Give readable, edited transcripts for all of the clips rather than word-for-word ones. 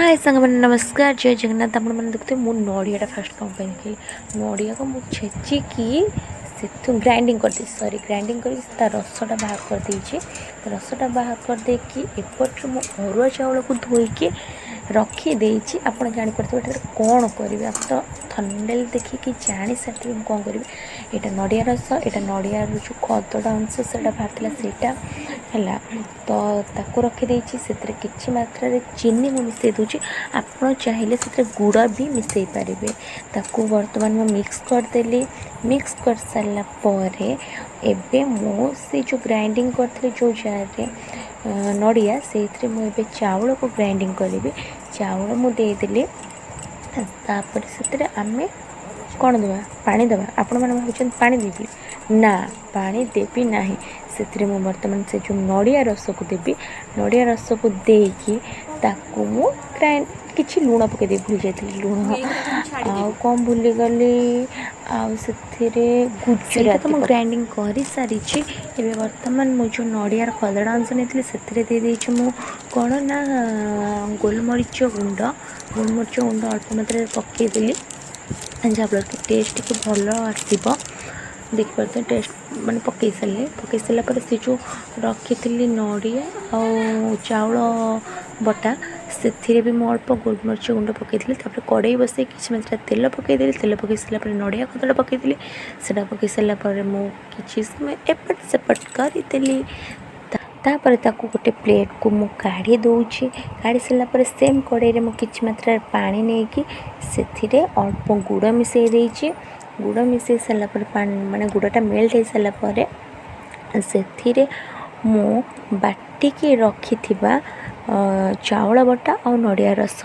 हाय सांग मैंने नमस्कार जय जगन्नाथ आपण मैंने देखते मु नड़ियाटा फास्ट कौन देखिए नड़िया को मुझे छेचिकी से ग्राइंडिंग कर सॉरी ग्राइंडिंग कर रसटा बाहर कर देछि रसटा बाहर कर देकी एपट मु अरुआ चाउल को धोईकी रखी देछि आपण जानि परथि कौन करिवे आप थंडेल देखिकी जानी साथी कौन करिवे एटा नड़िया रस एटा नड़िया जो खदड़ा अंश से बाहर सेटा है तो ताको रखी देछि सेतरे किछि मात्रा रे चीनी मु मिसई दूची आपण चाहिए से गुड़ भी मिसई पारे ताको वर्तमान में मिक्स करदेली मिक्स कर सारा पर एबे मो से जो ग्राइंडिंग करते जो जार नड़िया से मुझे चाउल को ग्राइंडिंग करी चाउल मुदेली तापर से आम कौन देवा पानी देवा आपण मैंने भाई पानी देवी ना पानी देवी ना से बर्तमान से जो नड़िया रस को देवी नड़िया रस को देकी ताकू मु ग्राइंड किसी लुण पकईदे भूल जाती लुण आउ कम भूलीगली गुजरात तो ग्राइंडिंग कर सारी बर्तमान मु जो नड़ियार खदड़ा अंश नहीं से मु कौन ना गोलमरीच गुंड अल्प मात्रा पकईदेली जहाँफल कि टेस्ट टी भल आसो देखिए टेस्ट माने पकई सारे से जो रखी थी नड़िया आ चाउल बटा से भी मु अल्प गोलमरीच गुंड पकई कड़े बसई किसी मात्रा तेल पकईदेली तेल पकई सारापर नड़िया खदड़ा पकईदेली से पकई सारापर मु कि समय एपट सेपट करदेली तापर ताकू गोटे प्लेट को मु काढ़ी दूची काढ़ी सारापर सेम कड़े मु किछि मात्रा पानी नहीं कि से अल्प गुड़ मिसई देछि गुड़ मिसई सारापर माने गुड़टा मेल्ट हो सारापर से मु बाटिकी रखी चाउल बटा और नड़िया रस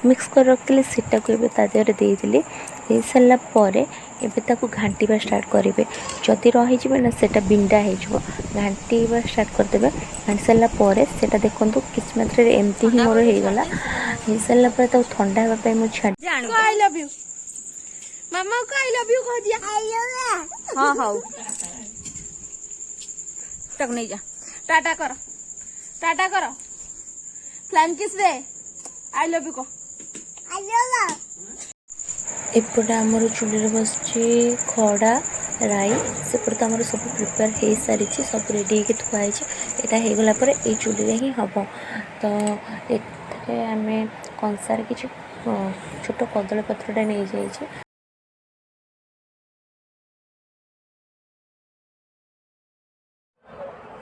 मिक्स कर रखी सीटा को देहरे देदेली दे सारापर एबे ताकू घांटा स्टार्ट करेंगे जदि रही ना सेटा बिंडा हो घांटा स्टार्ट करदे घाटी सारापर से देखो किसी मात्रा एमती ही मोर होगला हो सारापर ठंडा हाँपाई मुझे मामा को आई लव यू कह दिया हां हां तक नहीं जा टाटा करो flying kiss they I love you को आई लव एपटे आमर चूल्हे बस खड़ा राई सेपटे आमर सब प्रिपेयर हो सारी सब रेडी होकर थुआई यहाँ होगला ये चूल्हे ही हम तो ये आम कंसार कि छोट कदली पत्रटा नहीं जाइए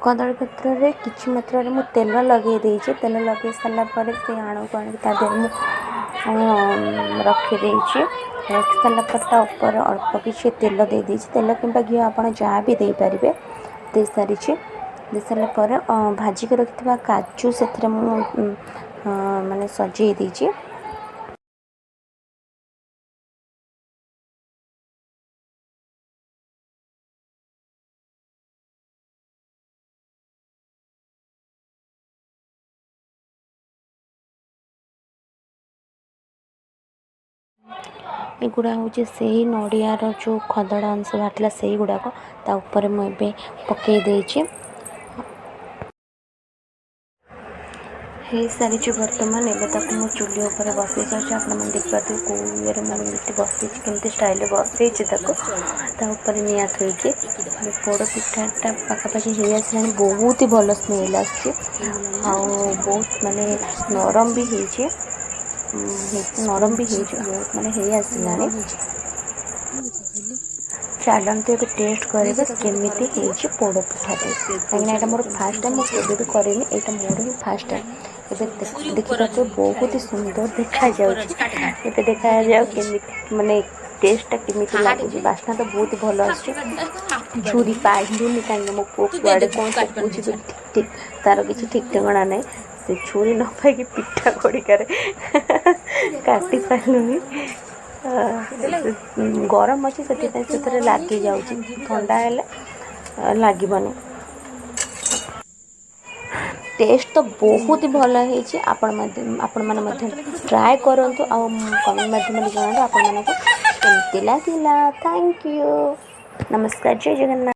कदली पत्र रे किछि मात्रा रे मु तेल लगे देछि तेल लगे सारा पर से आण को आण ता दे मु रखी देछि रख सारा पर ता ऊपर अल्प किछि तेल दे देछि तेल किंबा घी आपण जहाँ भी दे पारिबे दे सारी दे सारा पर भाजी के रखिथिबा काजू सेथरे मु माने सजे देछि एगुड़ा हूँ से नड़ियार जो खदड़ा अंश बाहर से गुड़ाक तापर मुझे पकई देछि हो सारी बर्तमान एवं तक मु चूल्ही उपर बसई सारी देखिए कौ ये मुझे बसई केमती स्टाइल बसई तापर निआ थोड़ी पोड़ पिठाटा पाखापाखि हो आसा बहुत ही भल स्मेल बहुत माने नरम भी हो नरम भी बहुत माने हो आसलानी चलते ये टेस्ट करेंगे केमी पोड़ पिठाटे कहीं यहाँ मोर फास्ट टाइम मुझे भी करें यहाँ मोर ही फास्ट टाइम ये देखिए बहुत ही सुंदर देखा जाए देखा जाओ माने टेस्टा केमी लगुच बास्ना तो बहुत ही भल आछुरी पाइलुनि कहीं मो पो कड़े कौन पकुची ठीक ठीक तार किसी ठीक ठिकाना ना से छुरी न पाई पिठा खड़िकार काटी सारूनी गरम अच्छे से लगी जा ठंडा लगनी टेस्ट तो बहुत ही भल है आपण मैंने ट्राए करूँ आ कमेंट माध्यम जनातु आपण मानक केमती लगे थैंक यू नमस्कार जय जगन्नाथ।